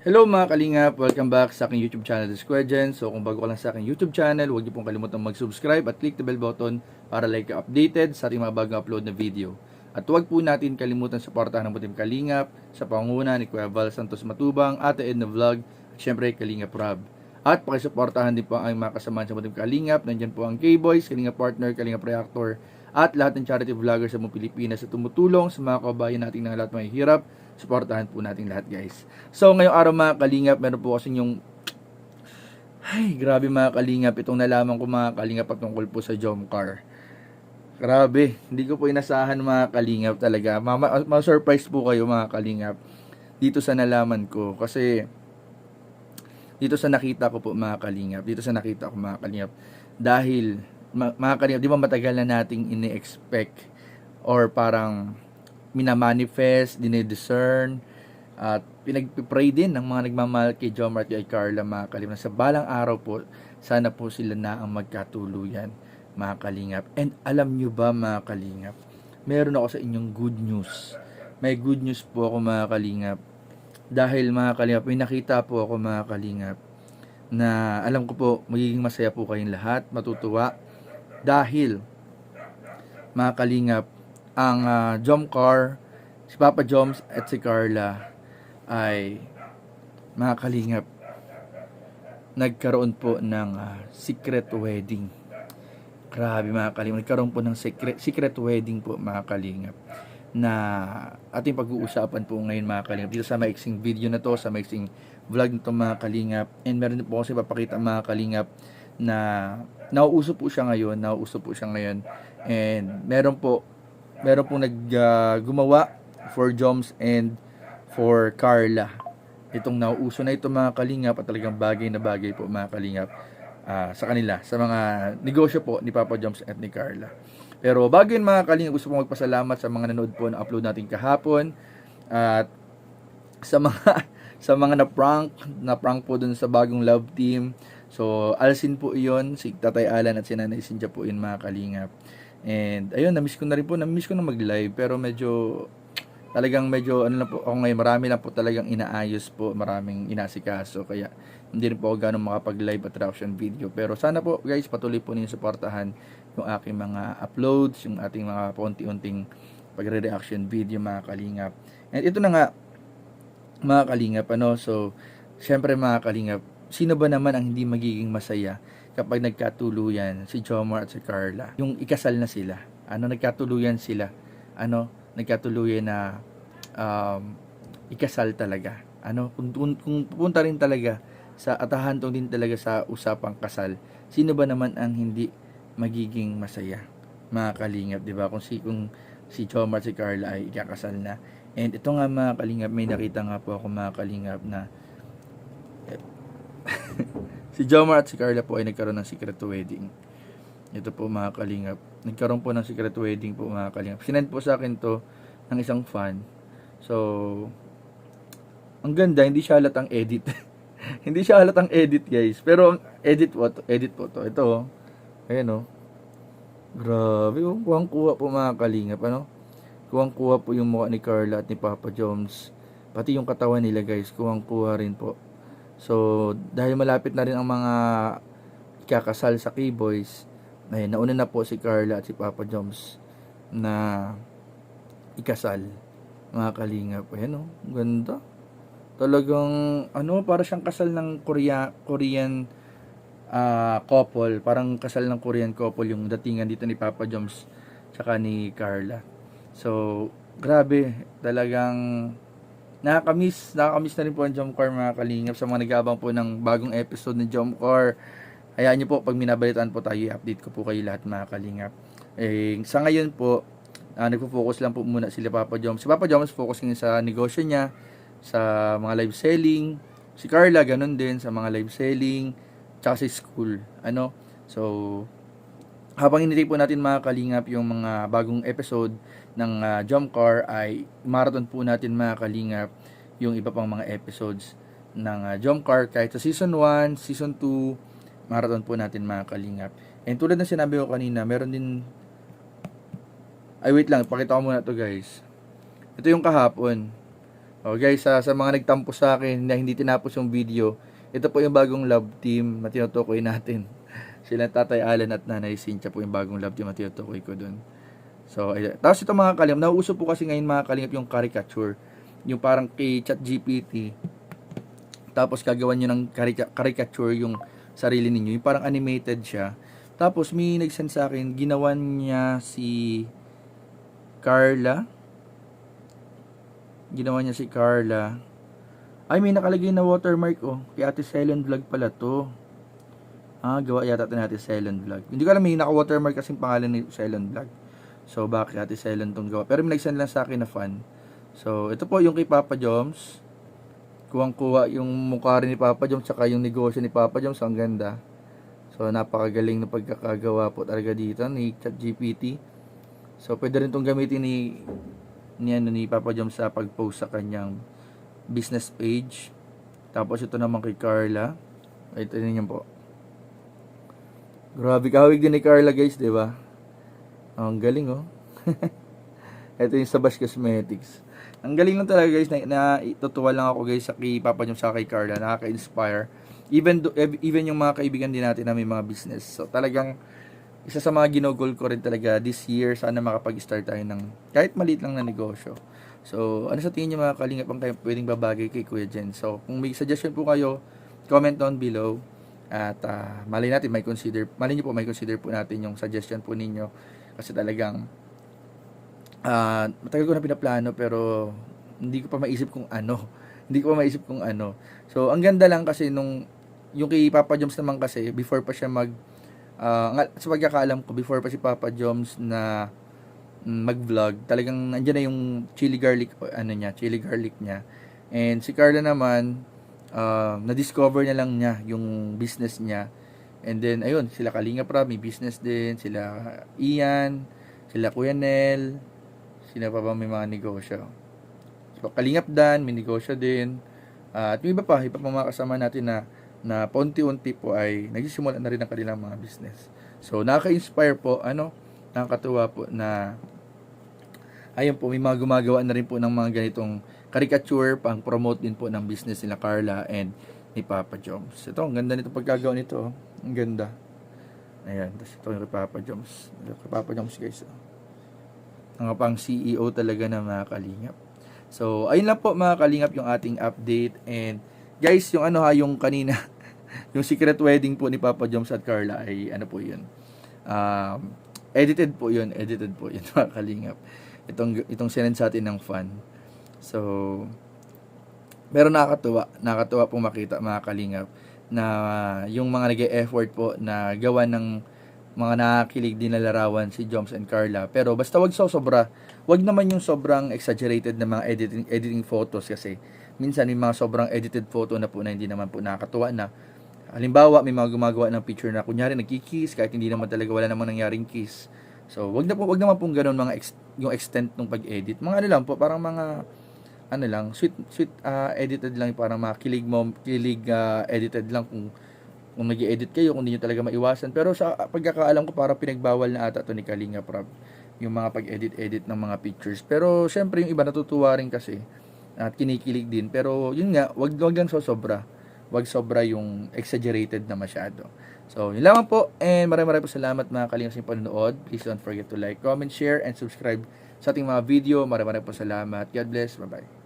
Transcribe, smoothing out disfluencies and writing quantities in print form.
Hello mga kalingap! Welcome back sa aking YouTube channel, The Square Gen. So kung bago ka lang sa aking YouTube channel, huwag niyo pong kalimutan mag-subscribe at click the bell button para like updated sa ating mga bagong upload na video. At huwag po natin kalimutan suportahan ng Butim Kalingap sa pangunguna ni Kuya Val Santos Matubang, Ate Edna Vlog, at syempre Kalingap Rob. At pakisuportahan din po ang mga kasamahan sa Butim Kalingap. Nandyan po ang K-Boys, Kalingap Partner, Kalingap Reactor, at lahat ng charity vloggers sa buong Pilipinas na tumutulong sa mga kabayan nating na lahat may hirap. Suportahan po natin lahat, guys. So ngayong araw mga kalingap, meron po kasi yung grabe mga kalingap, itong nalaman ko mga kalingap patungkol po sa Jomcar. Grabe, hindi ko po inasahan mga kalingap talaga. Ma-surprise po kayo mga kalingap dito sa nalaman ko kasi dito sa nakita ko po mga kalingap, dahil mga kalingap, di ba matagal na nating ini-expect or parang minamanifest, dinidiscern, at pinagpipray din ng mga nagmamahal kay Jomar at kay Carla mga kalingap. Sa balang araw po, sana po sila na ang magkatuluyan mga kalingap. And alam nyo ba mga kalingap, meron ako sa inyong good news. May good news po ako mga kalingap. Dahil mga kalingap, may nakita po ako mga kalingap na alam ko po, magiging masaya po kayong lahat, matutuwa. Dahil mga kalingap, ang Jomcar, si Papa Joms at si Carla ay mga kalingap, nagkaroon po ng secret wedding. Grabe mga kalingap, nagkaroon po ng secret wedding po mga kalingap na ating pag-uusapan po ngayon mga kalingap dito sa maiksing video na to, sa maiksing vlog na to mga kalingap. And meron din po kasi papakita mga kalingap na nauuso po siya ngayon, and meron pong gumawa for Joms and for Carla. Itong nauuso na ito mga kalingap at talagang bagay na bagay po mga kalingap sa kanila, sa mga negosyo po ni Papa Joms at ni Carla. Pero bago yun mga kalingap, gusto pong magpasalamat sa mga nanood po ng upload natin kahapon at sa mga sa mga na-prank po dun sa bagong love team. So Alsin po iyon, si Tatay Alan at si Nanay Cynthia po yun mga kalingap. And ayun, namiss ko na mag-live, pero medyo ano lang po ako ngayon, marami lang po talagang inaayos po, maraming inasikaso, kaya hindi rin po ako gano'ng makapag-live at reaction video. Pero sana po guys, patuloy po ninyo suportahan yung aking mga uploads, yung ating mga paunti-unting pagre-reaction video mga kalingap. And ito na nga mga kalingap, so syempre mga kalingap, sino ba naman ang hindi magiging masaya kapag nagkatuluyan si Jomar at si Carla? Yung ikasal na sila. Nagkatuluyan sila. Nagkatuluyan na ikasal talaga. Kung pupunta rin talaga sa atahantong din talaga sa usapang kasal, sino ba naman ang hindi magiging masaya? Mga kalingap, 'di ba? Kung si Jomar at si Carla ay ikakasal na. And ito nga mga kalingap, may nakita nga po ako mga kalingap na si Jomar at si Carla po ay nagkaroon ng secret wedding. Ito po mga kalingap, nagkaroon po ng secret wedding po mga kalingap. Sinend po sa akin to ng isang fan. So ang ganda, hindi siya halatang edit. Hindi siya halatang edit guys, pero edit po to. Ito ayan grabe kuwang-kuha po mga kalingap. Kuwang-kuha po yung mukha ni Carla at ni Papa Joms, pati yung katawan nila guys, kuwang-kuha rin po. So, dahil malapit na rin ang mga ikakasal sa K-Boys, nauna na po si Carla at si Papa Joms na ikasal. Mga kalingap, ayan ganda. Talagang, para siyang kasal ng Korean couple. Parang kasal ng Korean couple yung datingan dito ni Papa Joms tsaka ni Carla. So, grabe, talagang nakakamiss na rin po ang Jomcar mga kalingap. Sa mga nag-aabang po ng bagong episode ng Jomcar, hayaan nyo po, pag minabalitaan po tayo, i-update ko po kayo lahat mga kalingap. Sa ngayon po, nagpo-focus lang po muna sila Papa Joms. Si Papa Joms focusing sa negosyo niya, sa mga live selling. Si Carla ganun din sa mga live selling, tsaka sa school. So habang hinintay po natin mga kalingap yung mga bagong episode ng Jomcar, ay marathon po natin mga kalingap yung iba pang mga episodes ng Jomcar, kahit sa season 1, season 2, marathon po natin mga kalingap. And tulad ng sinabi ko kanina, meron din, ay wait lang, pakita ko muna to guys. Ito yung kahapon. Oh guys, sa mga nagtampo sa akin na hindi tinapos yung video, ito po yung bagong love team na tinutukoy natin. Sila Tatay Alan at Nanay Cynthia po yung bagong love team na tinutukoy ko dun. So, ayun. Tapos ito mga kalingap, nauuso po kasi ngayon mga kalingap yung caricature. Yung parang kay ChatGPT. Tapos gagawan nyo ng caricature yung sarili ninyo. Yung parang animated siya. Tapos may nag-send sa akin, ginawan niya si Carla. Ginawa niya si Carla. Ay, may nakalagay na watermark oh. Kay Ate Celen Vlog pala to. Gawa yata ito natin Celen Vlog. Hindi ko alam, may naka-watermark kasing pangalan ni Celen Vlog. So, bakit Ate Celen tong gawa? Pero may nag-send lang sa akin na fan. So, ito po yung kay Papa Joms. Kuwang-kuwa yung mukha rin ni Papa Joms tsaka yung negosyo ni Papa Joms. Ang ganda. So, napakagaling na pagkakagawa po talaga dito ni ChatGPT. So, pwede rin itong gamitin ni Papa Joms sa pag-post sa kanyang business page. Tapos, ito naman kay Carla. Ito ninyo po. Grabe, kahawig din ni Carla guys, di ba? Ang galing oh. Ito yung sa Bash Cosmetics. Ang galing lang talaga guys, na itutuwa lang ako guys sa kay Papa Joms sa kay Carla, nakaka-inspire. Even yung mga kaibigan din natin na may mga business. So talagang isa sa mga ginugol ko rin talaga this year, sana makapag-start tayo ng kahit maliit lang na negosyo. So ano sa tingin niyo mga kalingap ang kayo pwedeng babagay kay Kuya Jen? So kung may suggestion po kayo, comment down below. At malay natin may consider po natin yung suggestion po ninyo. Kasi talagang matagal ko na pinaplano pero hindi ko pa maisip kung ano. Hindi ko pa maisip kung ano. So, ang ganda lang kasi yung kay Papa Joms naman kasi, before pa siya sa pagkakaalam ko, before pa si Papa Joms na mag-vlog, talagang nandiyan na yung chili garlic niya. And si Carla naman, na-discover na lang niya yung business niya. And then, ayun, sila Kalinga Prab, may business din. Sila Ian, sila Kuya Nel, sila pa ba may mga negosyo. So, Kalingap Dan, may negosyo din. At yung iba pa mga kasama natin na paunti-unti po ay nagsisimula na rin ang kanilang mga business. So, nakaka-inspire po, nakakatuwa po na ayun po, may mga gumagawa na rin po ng mga ganitong caricature, pang-promote din po ng business nila Carla and ni Papa Joms. Ito, ang ganda nito pagkagawa nito. Oh. Ang ganda. Ayan, tapos ito yung kay Papa Joms. Kay Papa Joms guys. Oh. Ang pang CEO talaga na mga kalingap. So, ayun lang po mga kalingap yung ating update. And guys, yung yung kanina, yung secret wedding po ni Papa Joms at Carla ay po yun. Edited po yun mga kalingap. Itong sinend sa atin ng fan. So, pero nakakatuwa pong makita mga kalingap na yung mga nag-e-effort po na gawa ng mga nakakilig din na larawan si Joms and Carla. Pero basta wag sobra. Wag naman yung sobrang exaggerated na mga editing photos kasi minsan may mga sobrang edited photo na po na hindi naman po nakakatuwa na. Halimbawa, may mga gumagawa ng picture na kunyari nagki-kiss kahit hindi naman talaga wala namang nangyaring kiss. So, wag naman pong ganoon yung extent ng pag-edit. Mga lang po, parang mga sweet edited lang, parang makilig edited lang kung nag-i-edit kayo, kung hindi nyo talaga maiwasan. Pero sa pagkakaalam ko, parang pinagbawal na ata to ni Kalinga Prab yung mga pag-edit ng mga pictures. Pero syempre yung iba natutuwa rin kasi at kinikilig din. Pero yun nga, wag lang sobra. Wag sobra yung exaggerated na masyado. So, yun lamang po. And maraming po salamat mga kalingap sa panonood. Please don't forget to like, comment, share, and subscribe sa ating mga video. Maraming po salamat. God bless. Bye-bye.